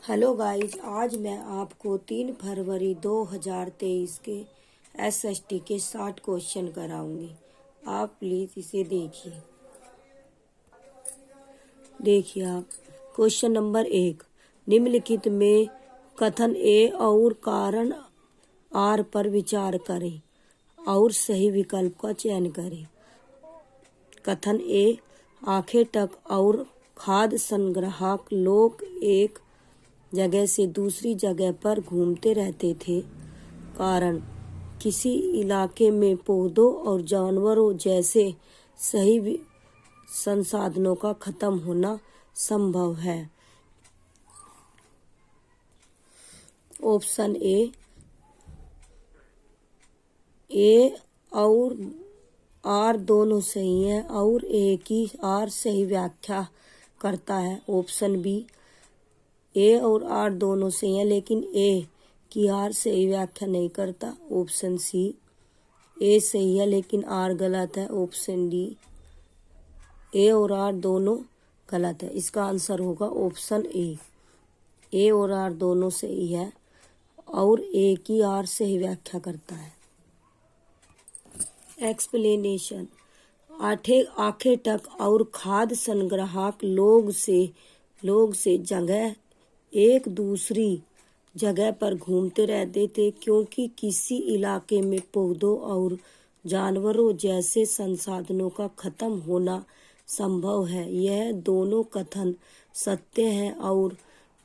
Hello guys, आज मैं आपको 3 फरवरी 2023 के एसएसटी के 60 क्वेश्चन कराऊंगी। आप प्लीज इसे देखिए आप। क्वेश्चन नंबर 1, निम्नलिखित में कथन ए और कारण आर पर विचार करें और सही विकल्प का चयन करें। कथन ए, आंखें टक और खाद्य संग्राहक लोग एक जगह से दूसरी जगह पर घूमते रहते थे। कारण, किसी इलाके में पौधों और जानवरों जैसे सही संसाधनों का खत्म होना संभव है। ऑप्शन ए और आर दोनों सही है और ए की आर सही व्याख्या करता है। ऑप्शन बी, ए और आर दोनों सही है लेकिन ए की आर सही व्याख्या नहीं करता। ऑप्शन सी, ए सही है लेकिन आर गलत है। ऑप्शन डी, ए और आर दोनों गलत है। इसका आंसर होगा ऑप्शन ए और आर दोनों सही है और ए की आर सही व्याख्या करता है। एक्सप्लेनेशन, आंखें टक और खाद्य संग्राहक लोग से जगह एक दूसरी जगह पर घूमते रहते थे क्योंकि किसी इलाके में पौधों और जानवरों जैसे संसाधनों का खत्म होना संभव है। यह दोनों कथन सत्य हैं और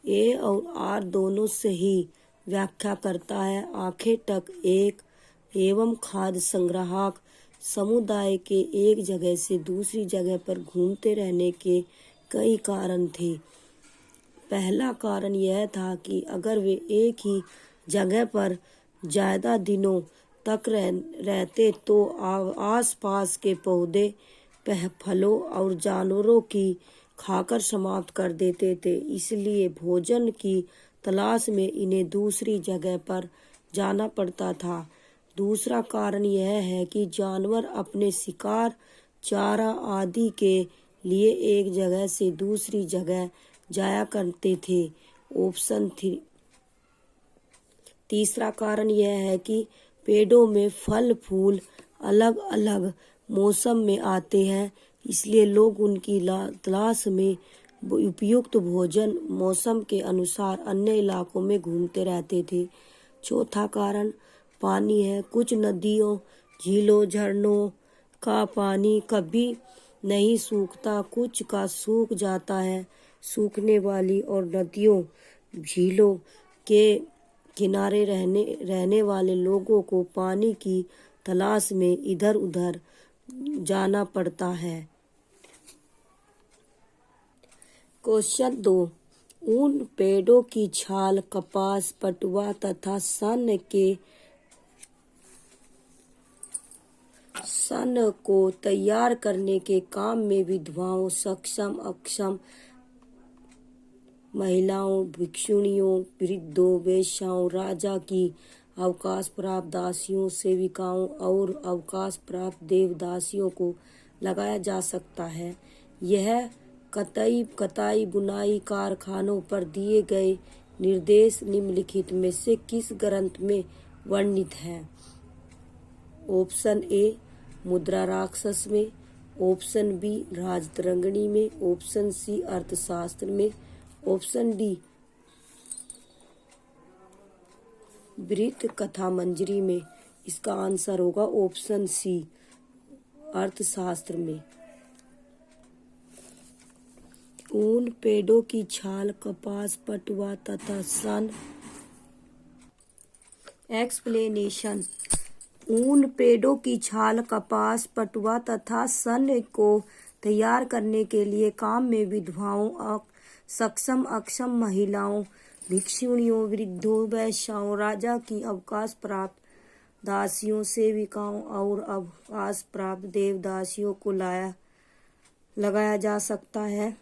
ए और आर दोनों सही व्याख्या करता है। आंखें टक एक एवं खाद्य संग्राहक समुदाय के एक जगह से दूसरी जगह पर घूमते रहने के कई कारण थे। पहला कारण यह था कि अगर वे एक ही जगह पर ज़्यादा दिनों तक रहते तो आसपास के पौधे फलों और जानवरों की खाकर समाप्त कर देते थे, इसलिए भोजन की तलाश में इन्हें दूसरी जगह पर जाना पड़ता था। दूसरा कारण यह है कि जानवर अपने शिकार, चारा आदि के लिए एक जगह से दूसरी जगह जाया करते थे। ऑप्शन 3, तीसरा कारण यह है कि पेड़ों में फल फूल अलग अलग मौसम में आते हैं, इसलिए लोग उनकी तलाश में उपयुक्त भोजन मौसम के अनुसार अन्य इलाकों में घूमते रहते थे। चौथा कारण पानी है। कुछ नदियों, झीलों, झरनों का पानी कभी नहीं सूखता, कुछ का सूख जाता है। सूखने वाली और नदियों, झीलों के किनारे रहने वाले लोगों को पानी की तलाश में इधर उधर जाना पड़ता है। क्वेश्चन 2, उन पेड़ों की छाल, कपास, पटुआ तथा सन को तैयार करने के काम में विधवाओं, सक्षम अक्षम महिलाओं, भिक्षुणियों, वृद्धों, वेश्याओं, राजा की अवकाश प्राप्त दासियों, सेविकाओं और अवकाश प्राप्त देवदासियों को लगाया जा सकता है। यह कताई बुनाई कारखानों पर दिए गए निर्देश निम्नलिखित में से किस ग्रंथ में वर्णित है? ऑप्शन ए, मुद्रा राक्षस में। ऑप्शन बी, राजतरंगिणी में। ऑप्शन सी, अर्थशास्त्र में। ऑप्शन डी, वृत्त कथा मंजरी में। इसका आंसर होगा ऑप्शन सी, अर्थशास्त्र में। ऊन, पेड़ों की छाल, कपास, पटुआ तथा सन। एक्सप्लेनेशन, ऊन, पेड़ों की छाल, कपास, पटुआ तथा सन को तैयार करने के लिए काम में विधवाओं, सक्षम अक्षम महिलाओं, भिक्षुणियों, वृद्धों, वेश्याओं, राजा की अवकाश प्राप्त दासियों, सेविकाओं और अवकाश प्राप्त देवदासियों को लगाया जा सकता है।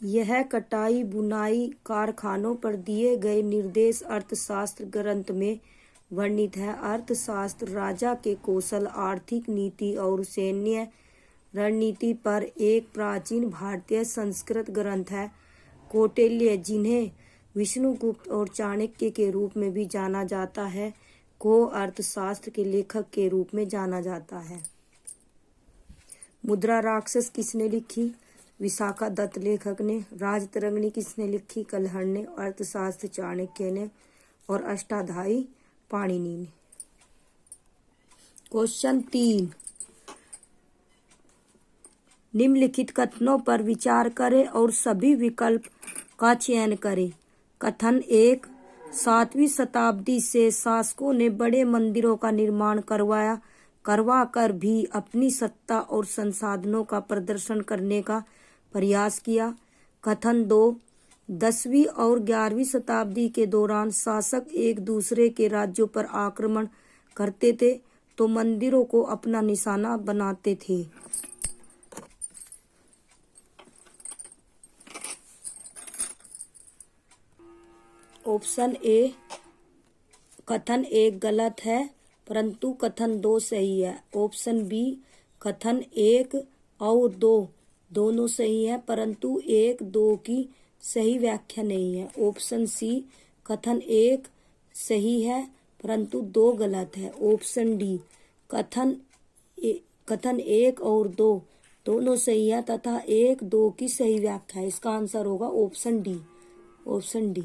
यह कटाई बुनाई कारखानों पर दिए गए निर्देश अर्थशास्त्र ग्रंथ में वर्णित है। अर्थशास्त्र राजा के कौशल, आर्थिक नीति और सैन्य रणनीति पर एक प्राचीन भारतीय संस्कृत ग्रंथ है। कौटिल्य, जिन्हें विष्णुगुप्त और चाणक्य के रूप में भी जाना जाता है, को अर्थशास्त्र के लेखक के रूप में जाना जाता है। मुद्रा राक्षस किसने लिखी? विशाखा दत्त लेखक ने। राजतरंगिणी किसने लिखी? कलहड़ ने। अर्थशास्त्र चाणक्य ने और अष्टाध्यायी पाणिनि ने। क्वेश्चन 3, निम्नलिखित कथनों पर विचार करें और सभी विकल्प का चयन करें। कथन 1, 7वीं शताब्दी से शासकों ने बड़े मंदिरों का निर्माण करवा कर भी अपनी सत्ता और संसाधनों का प्रदर्शन करने का प्रयास किया। कथन 2, 10वीं और 11वीं शताब्दी के दौरान शासक एक दूसरे के राज्यों पर आक्रमण करते थे तो मंदिरों को अपना निशाना बनाते थे। ऑप्शन ए कथन 1 गलत है परंतु कथन 2 सही है। ऑप्शन बी कथन 1 और 2 दोनों सही है परंतु 1, 2 की सही व्याख्या नहीं है। ऑप्शन सी कथन 1 सही है परंतु 2 गलत है। ऑप्शन डी कथन 1 और 2 दोनों सही है तथा 1, 2 की सही व्याख्या है। इसका आंसर होगा option D. Option D.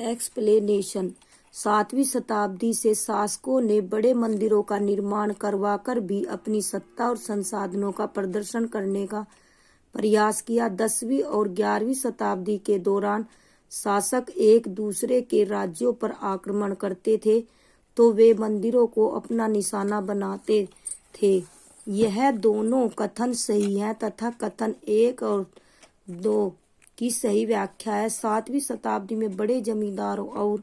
Explanation. 7वीं शताब्दी से शासकों ने बड़े मंदिरों का निर्माण करवाकर भी अपनी सत्ता और संसाधनों का प्रदर्शन करने का प्रयास किया। 10वीं और 11वीं शताब्दी के दौरान शासक एक दूसरे के राज्यों पर आक्रमण करते थे तो वे मंदिरों को अपना निशाना बनाते थे। यह दोनों कथन सही हैं तथा कथन 1 और 2 की सही व्याख्या है। 7वीं शताब्दी में बड़े जमींदारों और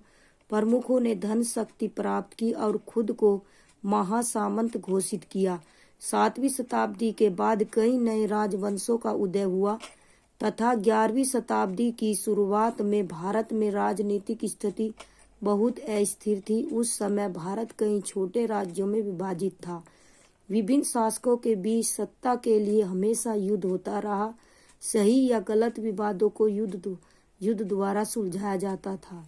प्रमुखों ने धन शक्ति प्राप्त की और खुद को महासामंत घोषित किया। 7वीं शताब्दी के बाद कई नए राजवंशों का उदय हुआ तथा 11वीं शताब्दी की शुरुआत में भारत में राजनीतिक स्थिति बहुत अस्थिर थी। उस समय भारत कई छोटे राज्यों में विभाजित था। विभिन्न शासकों के बीच सत्ता के लिए हमेशा युद्ध होता रहा। सही या गलत विवादों को युद्ध द्वारा सुलझाया जाता था।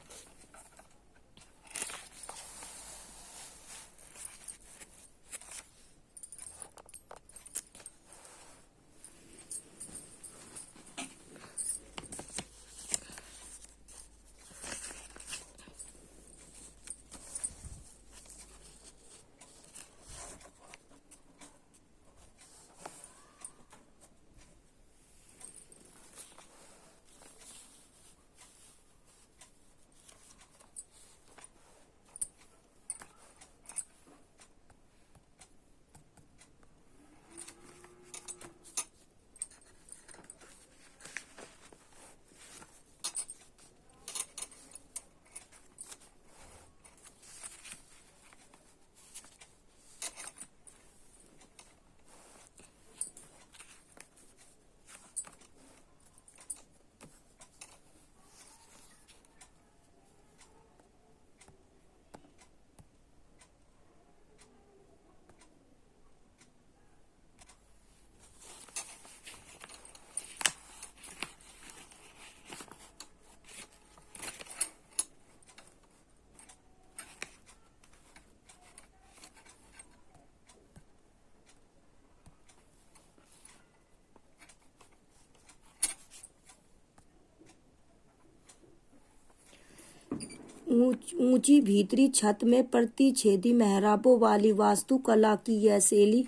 ऊंची भीतरी छत में प्रतिछेदी मेहराबों वाली वास्तुकला की यह शैली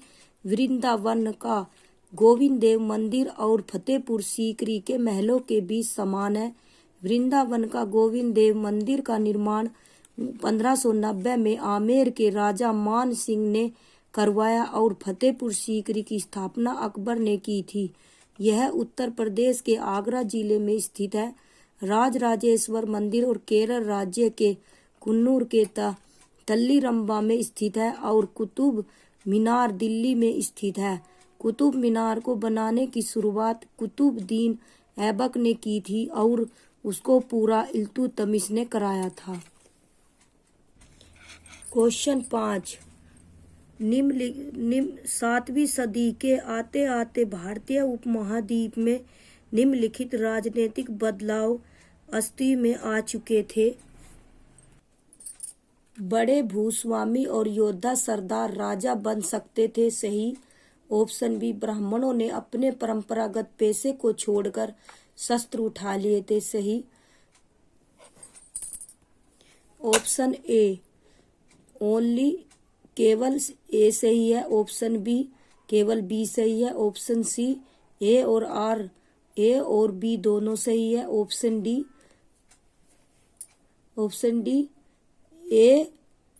वृंदावन का गोविंद देव मंदिर और फतेहपुर सीकरी के महलों के बीच समान है। वृंदावन का गोविंद देव मंदिर का निर्माण 1590 में आमेर के राजा मान सिंह ने करवाया और फतेहपुर सीकरी की स्थापना अकबर ने की थी। यह उत्तर प्रदेश के आगरा जिले में स्थित है। राजराजेश्वर मंदिर और केरल राज्य के कन्नूर के तल्लीरंबा में स्थित है और कुतुब मीनार दिल्ली में स्थित है। कुतुब मीनार को बनाने की शुरुआत कुतुबुद्दीन ऐबक ने की थी और उसको पूरा इल्तुतमिश ने कराया था। क्वेश्चन 5, 7वीं सदी के आते आते भारतीय उपमहाद्वीप में निम्नलिखित राजनीतिक बदलाव अस्तित्व में आ चुके थे। बड़े भूस्वामी और योद्धा सरदार राजा बन सकते थे। सही। ऑप्शन बी, ब्राह्मणों ने अपने परंपरागत पेशे को छोड़कर शस्त्र उठा लिए थे। सही। ऑप्शन ए, ओनली, केवल ए सही है। ऑप्शन बी, केवल बी सही है। ऑप्शन सी, ए और बी दोनों सही है। ऑप्शन डी,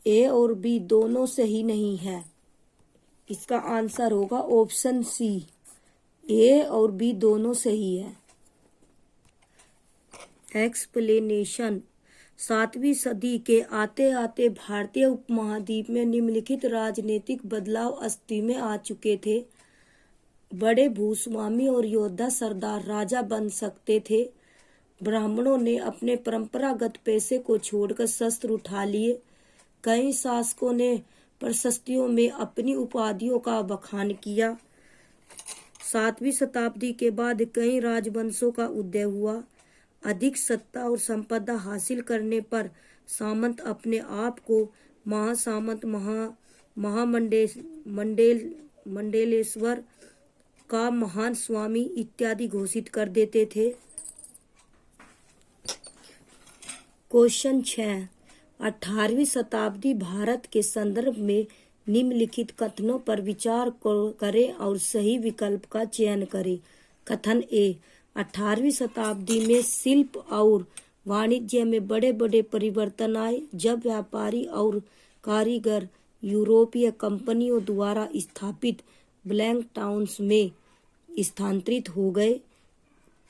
ए और बी दोनों सही नहीं है। इसका आंसर होगा ऑप्शन सी, ए और बी दोनों सही है। एक्सप्लेनेशन। 7वीं सदी के आते आते भारतीय उपमहाद्वीप में निम्नलिखित राजनीतिक बदलाव अस्तित्व में आ चुके थे। बड़े भूस्वामी और योद्धा सरदार राजा बन सकते थे। ब्राह्मणों ने अपने परंपरागत पेशे को छोड़कर शस्त्र उठा लिए। कई शासकों ने प्रशस्तियों में अपनी उपाधियों का बखान किया। 7वीं शताब्दी के बाद कई राजवंशों का उदय हुआ। अधिक सत्ता और संपदा हासिल करने पर सामंत अपने आप को महासामंत, मंडलेश्वर का महान स्वामी इत्यादि घोषित कर देते थे। क्वेश्चन 6, 18वीं शताब्दी भारत के संदर्भ में निम्नलिखित कथनों पर विचार करें और सही विकल्प का चयन करें। कथन ए, 18वीं शताब्दी में शिल्प और वाणिज्य में बड़े बड़े परिवर्तन आए जब व्यापारी और कारीगर यूरोपीय कंपनियों द्वारा स्थापित ब्लैक टाउन्स में स्थानांतरित हो गए।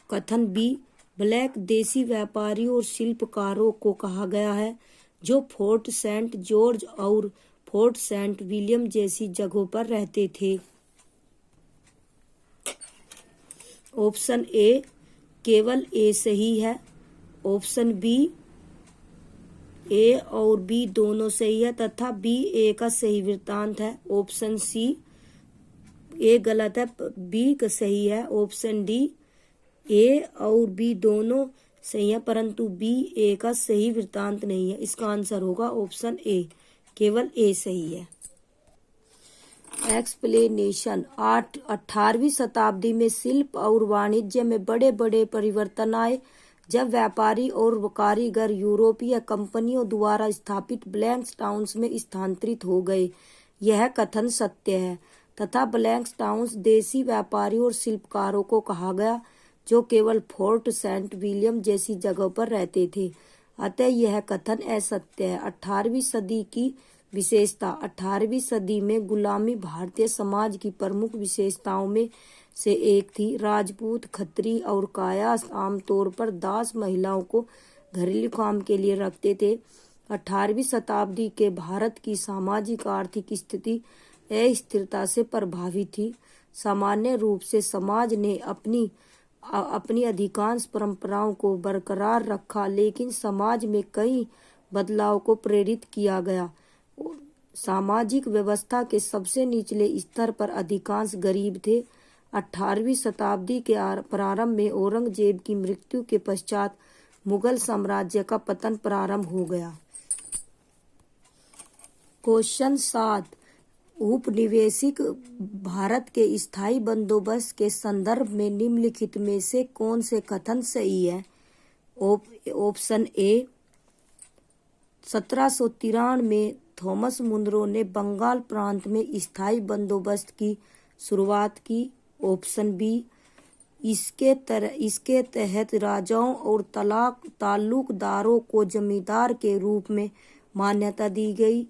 कथन बी, ब्लैक देसी व्यापारियों और शिल्पकारों को कहा गया है जो फोर्ट सेंट जॉर्ज और फोर्ट सेंट विलियम जैसी जगहों पर रहते थे। ऑप्शन ए, केवल ए सही है। ऑप्शन बी, ए और बी दोनों सही है तथा बी ए का सही वृत्तांत है। ऑप्शन सी, ए गलत है, बी का सही है। ऑप्शन डी, ए और बी दोनों सही है परंतु बी ए का सही वृत्तांत नहीं है। इसका आंसर होगा ऑप्शन ए, केवल ए सही है। एक्सप्लेनेशन। 18वीं शताब्दी में शिल्प और वाणिज्य में बड़े बड़े परिवर्तन आए जब व्यापारी और कारीगर यूरोपीय कंपनियों द्वारा स्थापित ब्लैक टाउन्स में स्थानांतरित हो गए। यह कथन सत्य है तथा ब्लैक टाउन्स देसी व्यापारियों और शिल्पकारों को कहा गया जो केवल फोर्ट सेंट विलियम जैसी जगहों पर रहते थे। अतः यह कथन असत्य है। 18वीं सदी की विशेषता। 18वीं सदी में गुलामी भारतीय समाज की प्रमुख विशेषताओं में से एक थी। राजपूत, खत्री और कायस्थ आमतौर पर दास महिलाओं को घरेलू काम के लिए रखते थे। 18वीं शताब्दी के भारत की सामाजिक आर्थिक स्थिति अस्थिरता से प्रभावित थी। सामान्य रूप से समाज ने अपनी अधिकांश परंपराओं को बरकरार रखा लेकिन समाज में कई बदलाव को प्रेरित किया गया। सामाजिक व्यवस्था के सबसे निचले स्तर पर अधिकांश गरीब थे। 18वीं शताब्दी के प्रारंभ में औरंगजेब की मृत्यु के पश्चात मुगल साम्राज्य का पतन प्रारंभ हो गया। क्वेश्चन 7, उपनिवेशिक भारत के स्थायी बंदोबस्त के संदर्भ में निम्नलिखित में से कौन से कथन सही है। ऑप्शन ए, 1793 में थॉमस मुनरो ने बंगाल प्रांत में स्थायी बंदोबस्त की शुरुआत की। ऑप्शन बी, इसके तहत राजाओं और ताल्लुकदारों को जमींदार के रूप में मान्यता दी गई।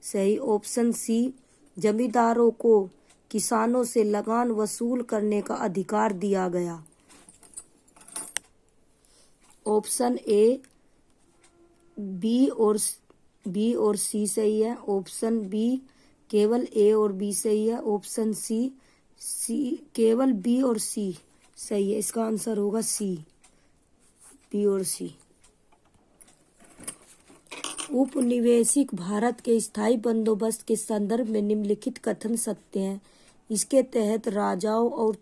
सही। ऑप्शन सी, जमींदारों को किसानों से लगान वसूल करने का अधिकार दिया गया। ऑप्शन ए, बी और सी सही है। ऑप्शन बी, केवल ए और बी सही है। ऑप्शन सी, केवल बी और सी सही है। इसका आंसर होगा सी, बी और सी। उपनिवेशिक भारत के स्थायी बंदोबस्त के संदर्भ में निम्नलिखित कथन सत्य हैं। इसके तहत राजाओं और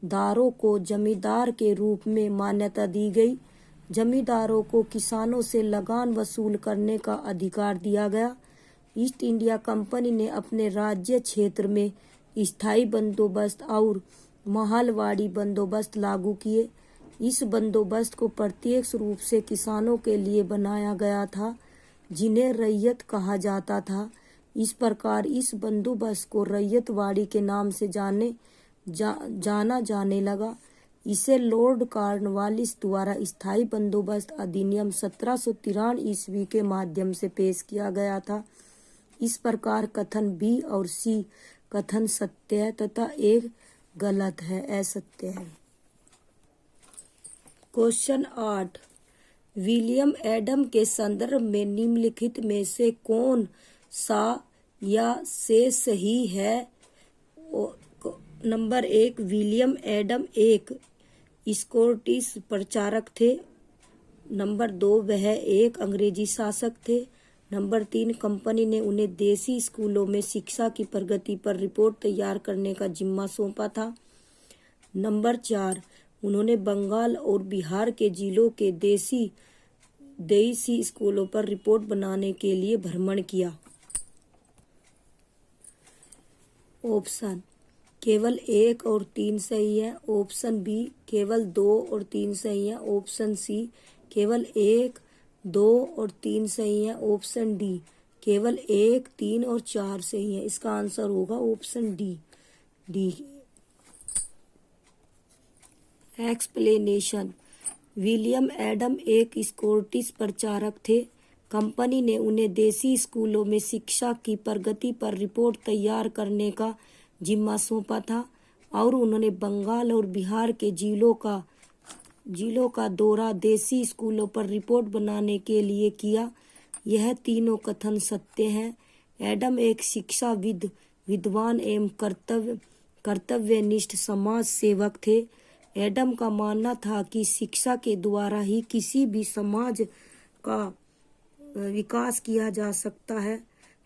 दारों को जमींदार के रूप में मान्यता दी गई। जमींदारों को किसानों से लगान वसूल करने का अधिकार दिया गया। ईस्ट इंडिया कंपनी ने अपने राज्य क्षेत्र में स्थायी बंदोबस्त और महलवाड़ी बंदोबस्त लागू किए। इस बंदोबस्त को प्रत्यक्ष रूप से किसानों के लिए बनाया गया था, जिन्हें रैयत कहा जाता था। इस प्रकार इस बंदोबस्त को रैयतवाड़ी के नाम से जाना जाने लगा। इसे लॉर्ड कॉर्नवालिस द्वारा स्थायी बंदोबस्त अधिनियम 1793 ईस्वी के माध्यम से पेश किया गया था। इस प्रकार कथन बी और सी कथन सत्य है तथा एक गलत है, असत्य है। क्वेश्चन 8, विलियम एडम के संदर्भ में निम्नलिखित में से कौन सा या से सही है? नंबर 1, विलियम एडम एक स्कॉटिश प्रचारक थे। नंबर 2, वह एक अंग्रेजी शासक थे। नंबर 3, कंपनी ने उन्हें देसी स्कूलों में शिक्षा की प्रगति पर रिपोर्ट तैयार करने का जिम्मा सौंपा था। नंबर 4, उन्होंने बंगाल और बिहार के जिलों के देसी स्कूलों पर रिपोर्ट बनाने के लिए भ्रमण किया। ऑप्शन केवल 1 और 3 सही है। ऑप्शन बी केवल 2 और 3 सही है। ऑप्शन सी केवल 1, 2 और 3 सही है। ऑप्शन डी केवल 1, 3 और 4 सही है। इसका आंसर होगा option D. Explanation, William Adam एक स्कॉटिश प्रचारक थे। कंपनी ने उन्हें देसी स्कूलों में शिक्षा की प्रगति पर रिपोर्ट तैयार करने का जिम्मा सौंपा था और उन्होंने बंगाल और बिहार के जिलों का दौरा देसी स्कूलों पर रिपोर्ट बनाने के लिए किया। यह तीनों कथन सत्य हैं। एडम एक शिक्षाविद, विद्वान एवं कर्तव्यनिष्ठ समाज सेवक थे। एडम का मानना था कि शिक्षा के द्वारा ही किसी भी समाज का विकास किया जा सकता है।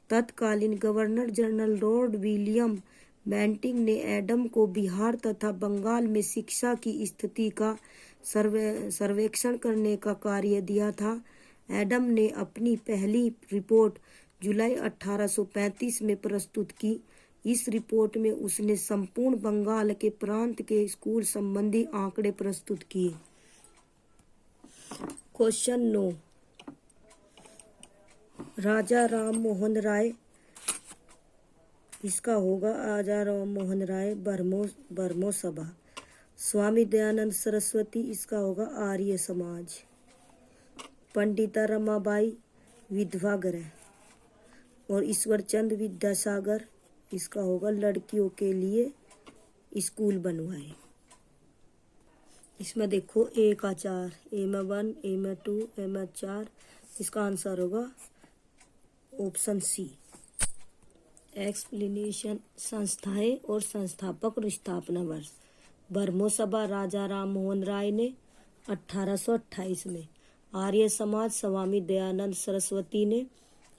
तत्कालीन governor general Lord William Bentinck ने एडम को बिहार तथा बंगाल में शिक्षा की स्थिति का सर्वेक्षण करने का कार्य दिया था। एडम ने अपनी पहली रिपोर्ट जुलाई 1835 में प्रस्तुत की। इस रिपोर्ट में उसने संपूर्ण बंगाल के प्रांत के स्कूल संबंधी आंकड़े प्रस्तुत किए। क्वेश्चन 9, राजा राम मोहन राय, इसका होगा राजा राम मोहन राय बरमो सभा। स्वामी दयानंद सरस्वती, इसका होगा आर्य समाज। पंडिता रमाबाई, विधवा गृह। और ईश्वरचंद विद्यासागर, इसका होगा लड़कियों के लिए स्कूल बनवाए। इसमें देखो ए का 4, ए में 1, ए में 2, ए में 4। इसका आंसर होगा ऑप्शन सी। एक्सप्लेनेशन, संस्थाएं और संस्थापक और स्थापना वर्ष। बरमो सभा राजा राम मोहन राय ने 1828 में। आर्य समाज स्वामी दयानंद सरस्वती ने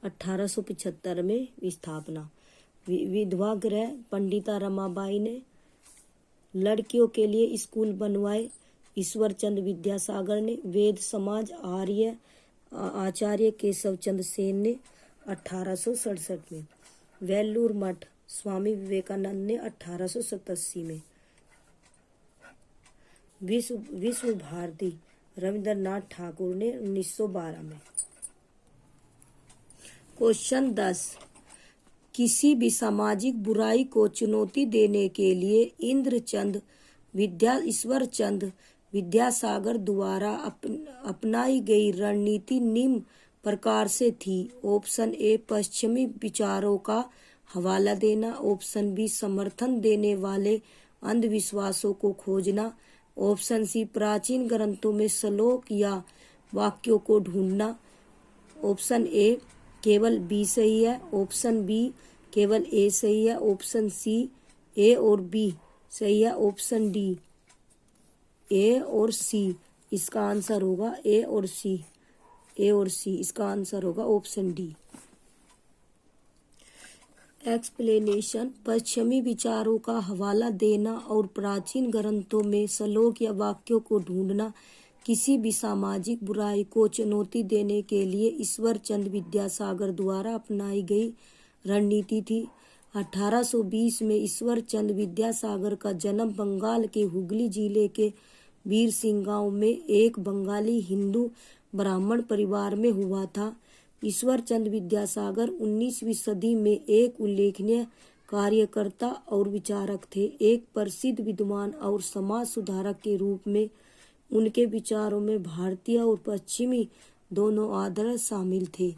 1875 में स्थापना। विधवा गृह पंडिता रमाबाई ने। लड़कियों के लिए स्कूल बनवाए ईश्वरचंद विद्यासागर ने। वेद समाज आचार्य केशव चंद्र सेन ने 1867 में। वेल्लूर मठ स्वामी विवेकानंद ने 1887 में। विश्व भारती रविंद्रनाथ ठाकुर ने 1912 में। क्वेश्चन 10, किसी भी सामाजिक बुराई को चुनौती देने के लिए ईश्वरचंद विद्यासागर द्वारा अपनाई गई रणनीति निम्न प्रकार से थी। ऑप्शन ए, पश्चिमी विचारों का हवाला देना। ऑप्शन बी, समर्थन देने वाले अंधविश्वासों को खोजना। ऑप्शन सी, प्राचीन ग्रंथों में श्लोक या वाक्यों को ढूंढना। ऑप्शन ए केवल बी सही है। ऑप्शन बी केवल ए सही है। ऑप्शन सी ए और बी सही है। ऑप्शन डी ए और सी। इसका आंसर होगा ए और सी। ए और सी, इसका आंसर होगा ऑप्शन डी। एक्सप्लेनेशन पश्चिमी विचारों का हवाला देना और प्राचीन ग्रंथों में श्लोक या वाक्यों को ढूंढना किसी भी सामाजिक बुराई को चुनौती देने के लिए ईश्वर चंद विद्यासागर द्वारा अपनाई गई रणनीति थी। 1820 में ईश्वर चंद विद्यासागर का जन्म बंगाल के हुगली जिले के वीरसिंह गांव में एक बंगाली हिंदू ब्राह्मण परिवार में हुआ था। ईश्वर चंद विद्यासागर 19वीं सदी में एक उल्लेखनीय कार्यकर्ता और विचारक थे। एक प्रसिद्ध विद्वान और समाज सुधारक के रूप में उनके विचारों में भारतीय और पश्चिमी दोनों आदर्श शामिल थे।